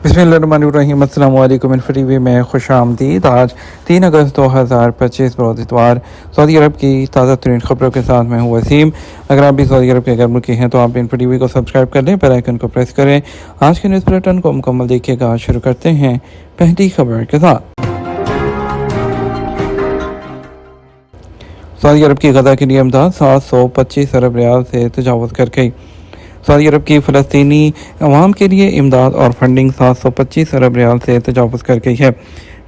बिस्मिल्लाहिर्रहमानिर्रहीम। अस्सलाम वालेकुम। इन्फो टीवी में खुश आमदीद। आज 3 अगस्त 2025 बरोज़ इतवार सऊदी अरब की ताज़ा तरीन खबरों के साथ मैं हूँ वसीम। अगर आप भी सऊदी अरब के अगर मुल्की हैं तो आप इन्फो टीवी को सब्सक्राइब कर लें, बेल आइकन को प्रेस करें। आज के न्यूज़ बुलेटिन को मुकम्मल देखिएगा। शुरू करते हैं पहली खबर के साथ। सऊदी अरब की गजा के लिए इमदाद 725 अरब रियाल से तजावज़ कर गई। सऊदी अरब की फ़लस्तीनी अवाम के लिए इमदाद और फंडिंग 725 अरब रियाल से तजावज़ कर गई है।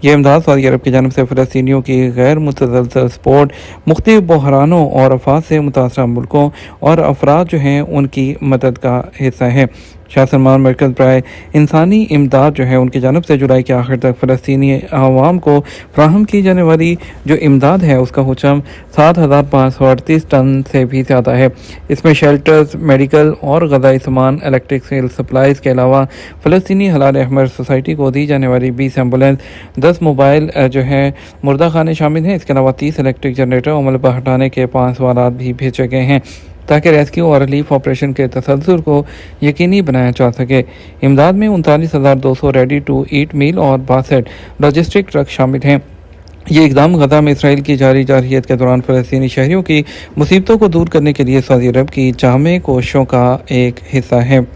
ये इमदाद सऊदी अरब की जानब से फ़लस्तीनियों की गैर मुतसलसल सपोर्ट, मुख्तलिफ बहरानों और आफात से मुतासर मुल्कों और अफराद जो हैं उनकी मदद का हिस्सा है। शाह सलमान मरकज़ बराए इंसानी इमदाद जो है उनकी जानब से जुलाई के आखिर तक फ़लस्तीनी अवाम को फ्राहम की जाने वाली जो इमदाद है उसका हुजम 7,538 टन से भी ज़्यादा है। इसमें शेल्टर्स, मेडिकल और ग़ज़ाई सामान, इलेक्ट्रिकल सप्लाईज़ के अलावा फ़लस्तीनी हलाल अहमर सोसाइटी को दी जाने वाली 20 एम्बुलेंस, 10 मोबाइल जो है मुर्दा खाने शामिल हैं। इसके अलावा 30 इलेक्ट्रिक जनरेटर अमल पर हटाने के 5 सवालात भी भेजे गए हैं ताकि रेस्क्यू और रिलीफ ऑपरेशन के तसल्सल को यकीनी बनाया जा सके। इमदाद में 39,200 रेडी टू ईट मील और 62 लॉजिस्टिक ट्रक शामिल हैं। ये इक़दाम गजा में इसराइल की जारी जारहियत के दौरान फ़लस्तीनी शहरियों की मुसीबतों को दूर करने के लिए सऊदी अरब की जामे कोशिशों का एक हिस्सा है।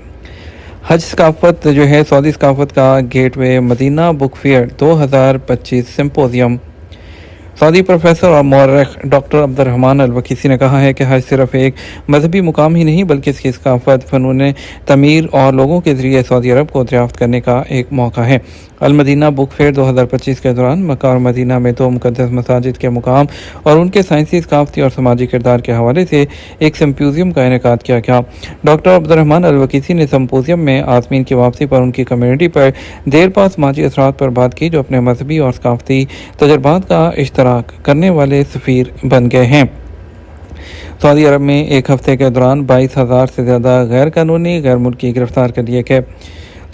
हज सकाफ़त जो है सऊदी सकाफ़त का gateway Medina book fair 2025 symposium. Saudi professor और मौरख डॉक्टर अब्दुर्रहमान अल-वकीसी ने कहा है कि हज सिर्फ एक मजहबी मुकाम ही नहीं बल्कि इसकी सकाफ़त, फ़नून तमीर और लोगों के ज़रिए सऊदी अरब को दरियाफ़्त करने का एक मौका है। अल-मदीना बुक फेयर 2025 के दौरान मक्का और मदीना में 2 मुक़द्दस मसाजिद के मुकाम और उनके साइंसी, सकाफ़ती और समाजी किरदार के हवाले से एक सिम्पोजियम का इनेकाद किया गया। डॉक्टर अब्दुर्रहमान अल-वकीसी ने सिम्पोजियम में आज़मीन की वापसी पर उनकी कम्यूनिटी पर देर पा समाजी असरात पर बात की जो अपने मजहबी और सकाफ़ती तजुर्बात का इश्तराक करने वाले सफ़ीर बन गए हैं। सऊदी अरब में एक हफ्ते के दौरान 22,000 से ज़्यादा गैर कानूनी गैर मुल्की गिरफ्तार कर लिए गए।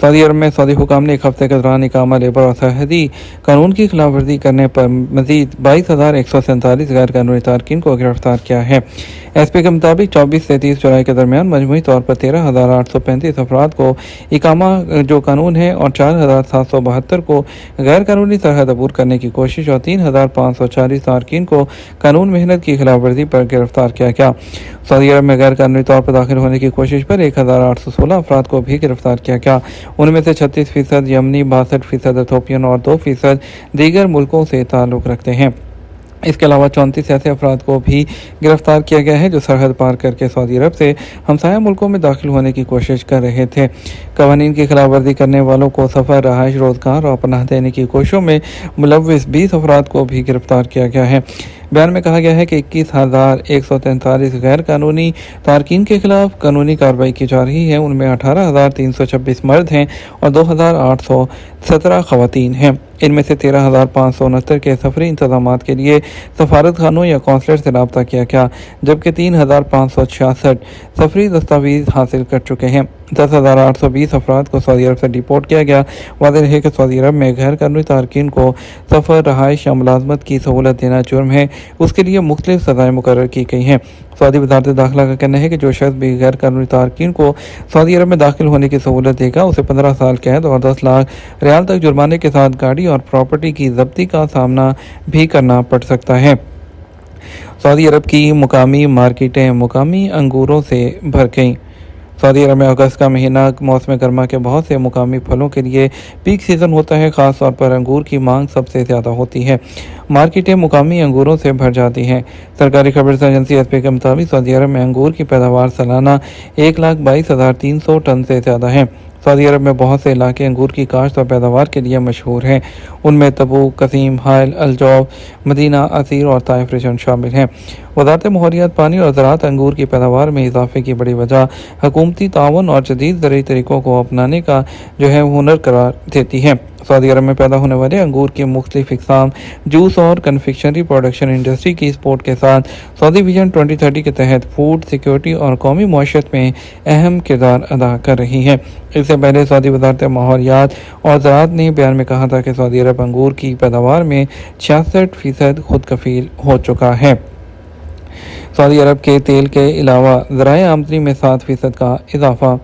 सऊदी अरब में सऊदी हुकाम ने एक हफ्ते के दौरान इकामा, लेबर और सरहदी कानून की खिलाफ वर्जी करने पर मजीद 22,147 गैर कानूनी तारकीन को गिरफ्तार किया है। एसपी के मुताबिक 24 से 30 जुलाई के दरमियान मजमूई तौर पर 13,835 अफराद को इकामा जो कानून है और 4,772 को गैर कानूनी सरहद अबूर करने की कोशिश और 3,540 तारकीन को कानून मेहनत की खिलाफ वर्जी पर गिरफ्तार किया गया। सऊदी अरब में गैर कानूनी तौर पर दाखिल होने की कोशिश पर 1,816 अफराद को भी गिरफ्तार किया गया। उनमें से 36% यमनी, 62% इथोपियन और 2% दीगर मुल्कों से ताल्लुक़ रखते हैं। इसके अलावा 34 ऐसे अफराद को भी गिरफ्तार किया गया है जो सरहद पार करके सऊदी अरब से हमसाया मुल्कों में दाखिल होने की कोशिश कर रहे थे। कवानीन की खिलाफ वर्जी करने वालों को सफ़र, रहाइश, रोज़गार और पनाह देने की कोशिशों में मुलव्विस 20 अफराद को भी गिरफ्तार किया गया है। बयान में कहा गया है कि 21,143 गैर कानूनी तारकीन के खिलाफ कानूनी कार्रवाई की जा रही है। उनमें 18,326 मर्द हैं और 2,817 ख़वातीन हैं। इनमें से 13,569 के सफरी इंतजामात के लिए सफारत खानों या कौंसलर से रब्ता किया गया, जबकि 3,566 सफरी दस्तावेज़ हासिल कर चुके हैं। 10,820 अफराद को सऊदी अरब से डिपोर्ट किया गया। वाज़ेह है कि सऊदी अरब में गैर कानूनी तारकीन को सफ़र, रहाइश या मुलाजमत की सहूलत देना जुर्म है। उसके लिए मुख्तलिफ सज़ाएँ मुकर्रर की गई हैं। सऊदी वज़ारत दाखिला का कहना है कि जो शख्स भी गैर कानूनी तारकीन को सऊदी अरब में दाखिल होने की सहूलत देगा उसे 15 साल कैद और 10 लाख रियाल तक जुर्माने के साथ गाड़ी और प्रॉपर्टी की ज़ब्ती का सामना भी करना पड़ सकता है। सऊदी अरब की मुकामी मार्केटें मुकामी अंगूरों से भर गईं। सऊदी अरब में अगस्त का महीना मौसम गर्मा के बहुत से मुकामी फलों के लिए पीक सीज़न होता है। ख़ास तौर पर अंगूर की मांग सबसे ज़्यादा होती है। मार्केटें मुकामी अंगूरों से भर जाती हैं। सरकारी खबर एजेंसी एसपी के मुताबिक सऊदी अरब में अंगूर की पैदावार सालाना 1,22,300 टन से ज़्यादा है। सऊदी अरब में बहुत से इलाके अंगूर की काश्त और पैदावार के लिए मशहूर हैं। उनमें तबूक, कसीम, हाइल, अल-जौफ, मदीना, असीर और ताइफ रिजन शामिल हैं। वज़ारत माहौलियात, पानी और ज़राअत अंगूर की पैदावार में इजाफे की बड़ी वजह हुकूमती ताउन और जदीद ज़रूरी तरीक़ों को अपनाने का जो है हुनर करार देती है। सऊदी अरब में पैदा होने वाले अंगूर की मुख्तलिफ इक़साम जूस और कन्फेक्शनरी प्रोडक्शन इंडस्ट्री की सपोर्ट के साथ सऊदी विजन 2030 के तहत फूड सिक्योरिटी और कौमी मईशत में अहम किरदार अदा कर रही है। इससे पहले सऊदी वज़ारत माहौलियात और ज़राअत ने बयान में कहा था कि सऊदी अरब अंगूर की पैदावार में 66% खुद कफील हो चुका है। सऊदी अरब के तेल के अलावा ज़राए आमदनी में 7% का इजाफा।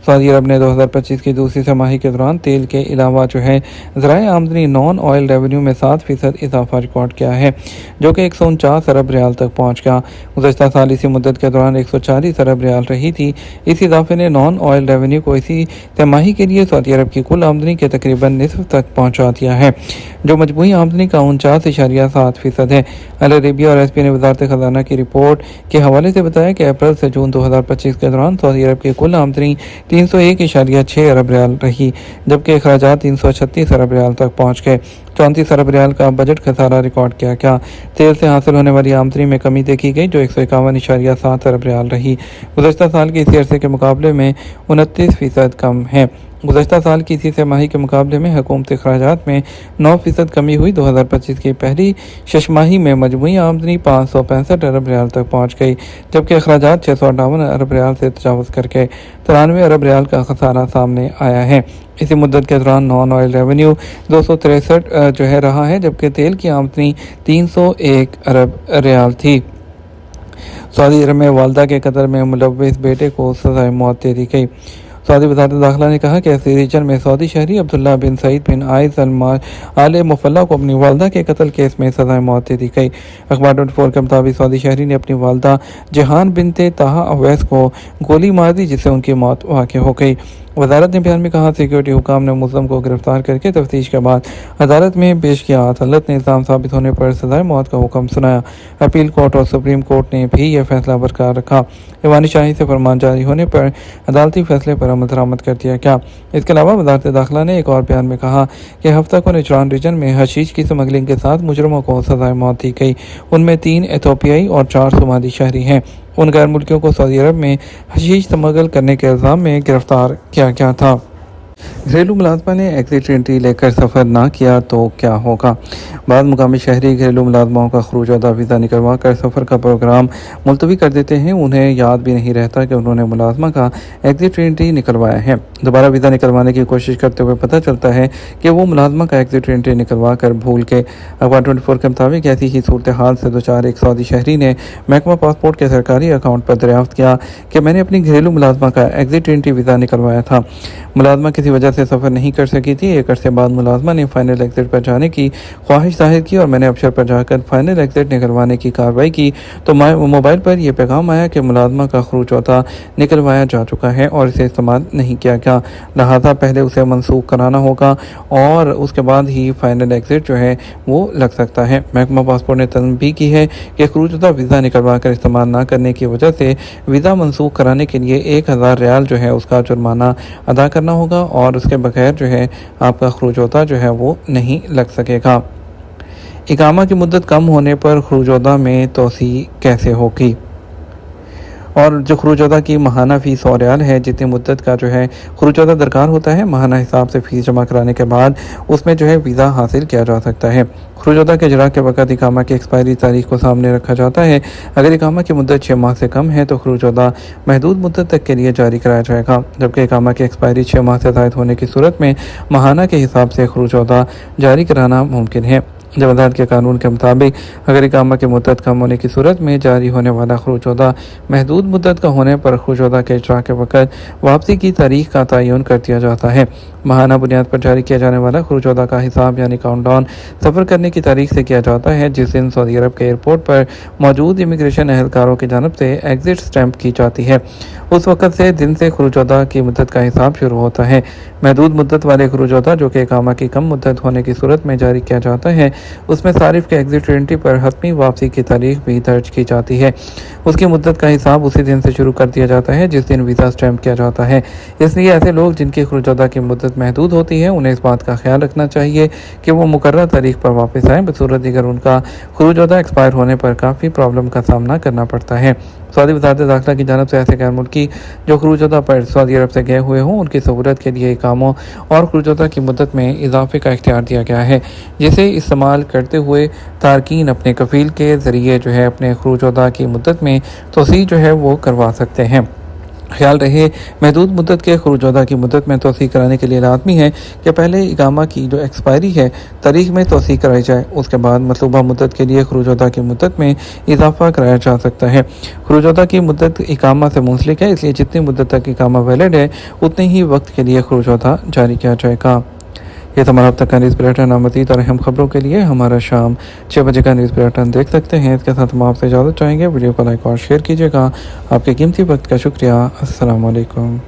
सऊदी अरब ने 2025 की दूसरी तिमाही के दौरान तेल के अलावा जो है ज़राए आमदनी नॉन ऑयल रेवेन्यू में 7% इजाफा रिकॉर्ड किया है, जो कि 149 अरब रियाल तक पहुँच गया। गुज़श्ता साल इसी मुद्दत के दौरान 140 अरब रियाल रही थी। इस इजाफे ने नॉन ऑयल रेवेन्यू को इसी तिमाही के लिए सऊदी अरब की कुल आमदनी के तकरीबन निसफ तक पहुँचा दिया है, जो मजमूई आमदनी का 49.7% है। अल अरेबिया और एसपी ने वजारत खजाना की रिपोर्ट के हवाले से बताया कि अप्रैल से जून 2025 के दौरान सऊदी अरब की कुल आमदनी 301.6 अरब रियाल रही, जबकि अखराजात 336 अरब रियाल तक पहुँच गए। 34 अरब रियाल का बजट खसारा रिकॉर्ड किया गया। तेल से हासिल होने वाली आमदनी में कमी देखी गई, जो 151.7 अरब रियाल रही। गुज़श्ता साल के इसी अरसे के मुकाबले में 29% कम है। गुज़श्ता साल की इसी तिमाही के मुकाबले में हुकूमती अखराजात में 9% कमी हुई। 2025 की पहली छमाही में मजमूई आमदनी 565 अरब रियाल तक पहुँच गई, जबकि अखराजात 658 अरब रियाल से तजावज़ करके 93 अरब रियाल का खसारा सामने आया है। इसी मुद्दत के दौरान नॉन ऑयल रेवेन्यू 263 जो है रहा है, जबकि तेल की आमदनी 301 अरब रियाल थी। सऊदी अरब में वालदा के कत्ल में मुलव्विस बेटे को सज़ाए मौत दे दी गई। सऊदी वज़ारत दाखिला ने कहा कि ऐसे रीजन में सऊदी शहरी अब्दुल्ला बिन सईद बिन आइस आल मुफल्ला को अपनी वालदा के कत्ल केस में सज़ाए मौत दे दी गई। अखबार 24 के मुताबिक सऊदी शहरी ने अपनी वालदा जहान बिनते ताहा अवैस को गोली मार दी, जिससे उनकी मौत वाक़ हो गई। वजारत ने बयान में कहा, सिक्योरिटी हुकाम ने मुल्ज़म को गिरफ्तार करके तफ्तीश के बाद अदालत में पेश किया। अदालत ने इल्ज़ाम साबित होने पर सज़ाए मौत का हुक्म सुनाया। अपील कोर्ट और सुप्रीम कोर्ट ने भी यह फैसला बरकरार रखा। ईवानी शाही से फरमान जारी होने पर अदालती फैसले पर अमल दरामद कर दिया गया। इसके अलावा वजारत दाखिला ने एक और बयान में कहा कि हफ्ता को निचरान रीजन में हशीश की स्मगलिंग के साथ मुजरमों को सज़ाए मौत दी गई। उनमें 3 एथोपियाई और 4 सोमाली शहरी हैं। उन गैर मुल्कियों को सऊदी अरब में हशीश स्मगल करने के इल्ज़ाम में गिरफ्तार किया गया था। घरेलू मुलाजमा ने एग्जिट एंट्री लेकर सफ़र ना किया तो क्या होगा। बाद मुकामी शहरी घरेलू मुलाजमाओं का खरूज अदा वीज़ा निकलवा कर सफ़र का प्रोग्राम मुलतवी कर देते हैं। उन्हें याद भी नहीं रहता कि उन्होंने मुलाजमा का एग्जिट एंट्री निकलवाया है। दोबारा वीज़ा निकलवाने की कोशिश करते हुए पता चलता है कि वो मुलाजमा का एग्जिट एंट्री निकलवा कर भूल के। अखबार 24 के मुताबिक ऐसी ही सूरत हाल से 2 एक सऊदी शहरी ने महकमा पासपोर्ट के सरकारी अकाउंट पर दरियाफ्त किया कि मैंने अपनी घरेलू मुलाजमा का एग्जिट एंट्री वीज़ा निकलवाया था। मुलाजमा किसी वजह से सफ़र नहीं कर सकी थी। एक अरसे बाद मुलाजमा ने फाइनल एग्जिट पर जाने की ख्वाहिश जाहिर की और मैंने अफसर पर जाकर फाइनल एग्जिट निकलवाने की कार्रवाई की तो मोबाइल पर यह पैगाम आया कि मुलाजमा का खरूज अता निकलवाया जा चुका है और इसे इस्तेमाल नहीं किया गया, लिहाजा पहले उसे मनसूख कराना होगा और उसके बाद ही फाइनल एग्जिट जो है वो लग सकता है। महकमा पासपोर्ट ने तनबीह की है कि खरूज अता वीज़ा निकलवा कर इस्तेमाल न करने की वजह से वीज़ा मनसूख कराने के लिए 1000 रियाल जो है उसका जुर्माना अदा करना होगा और उसके बगैर जो है आपका खरूज अता जो है वो नहीं लग सकेगा। इकामा की मुद्दत कम होने पर खरूज अता में तोसी कैसे होगी। और जो खरूज अदा की माहाना फ़ीस 100 रियाल है, जितनी मुद्दत का जो है खरूज अदा दरकार होता है, माहाना हिसाब से फ़ीस जमा कराने के बाद उसमें जो है वीज़ा हासिल किया जा सकता है। खरूज अदा के इजरा के वक़्त इकामा की एक्सपायरी तारीख को सामने रखा जाता है। अगर इकामा की मुद्दत 6 माह से कम है तो खरूज अदा महदूद मुद्दत तक के लिए जारी कराया जाएगा, जबकि इकामा की एक्सपायरी 6 माह से ज़ायद होने की सूरत में माहाना के हिसाब से खरूज अदा जारी कराना मुमकिन है। जब अदालत के कानून के मुताबिक अगर इकामा की मुद्दत कम होने की सूरत में जारी होने वाला खरूज अदा महदूद मुद्दत का होने पर खरूज अदा के इजरा के वक़्त वापसी की तारीख का तयन कर दिया जाता है। माहाना बुनियाद पर जारी किया जाने वाला खरूज अदा का हिसाब यानी काउंटडाउन सफ़र करने की तारीख से किया जाता है, जिस दिन सऊदी अरब के एयरपोर्ट पर मौजूद इमिग्रेशन एहलकारों की जानब से एग्जिट स्टैंप की जाती है। उस वक़्त से दिन से खरूज अदा की मुद्दत का हिसाब शुरू होता है। महदूद मुद्दत वाले खरूज अदा जो कि इकामा की कम मुद्दत होने की सूरत में जारी किया जाता है, उसमें सारिफ के एग्जिट एंट्री पर हतमी वापसी की तारीख भी दर्ज की जाती है। उसकी मुद्दत का हिसाब उसी दिन से शुरू कर दिया जाता है जिस दिन वीज़ा स्टैंप किया जाता है। इसलिए ऐसे लोग जिनकी खरूज अदा की मुद्दत महदूद होती है, उन्हें इस बात का ख्याल रखना चाहिए कि वो मुकर्रर तारीख पर वापस आएँ, बसूरत अगर उनका खरूज अदा एक्सपायर होने पर काफ़ी प्रॉब्लम का सामना करना पड़ता है। सऊदी वज़ारत दाखिला की जानब से ऐसे गैर मुल्की जो खरूज अदा पर सऊदी अरब से गए हुए हों, उनकी सहूलत के लिए इकामों और खरूज अदा की मुद्दत में इजाफे का इख्तियार दिया गया है, जिसे इस्तेमाल करते हुए तारकीन अपने कफ़ील के ज़रिए जो है अपने खरूज अदा की मुद्दत में तोसी जो है वो करवा सकते हैं। ख्याल रहे महदूद मुद्दत के खरूज अदा की मुद्दत में तोसी कराने के लिए लाजमी है कि पहले इकामा की जो एक्सपायरी है तारीख में तोसी कराई जाए, उसके बाद मतलूबा मुद्दत के लिए खरूज अदा की मुद्दत में इजाफा कराया जा सकता है। खरूज अदा की मुद्दत इकामा से मुंसलिक है, इसलिए जितनी मुद्दत तक इकामा वैलिड है उतने ही वक्त के लिए खरूज अदा जारी किया जाएगा। ये हमारा अब तक का न्यूज़ बुलेटिन। मज़ीद और अहम खबरों के लिए हमारा शाम 6 बजे का न्यूज़ बुलेटिन देख सकते हैं। इसके साथ हम आपसे इजाज़त चाहेंगे। वीडियो को लाइक और शेयर कीजिएगा। आपके कीमती वक्त का शुक्रिया। अस्सलाम वालेकुम।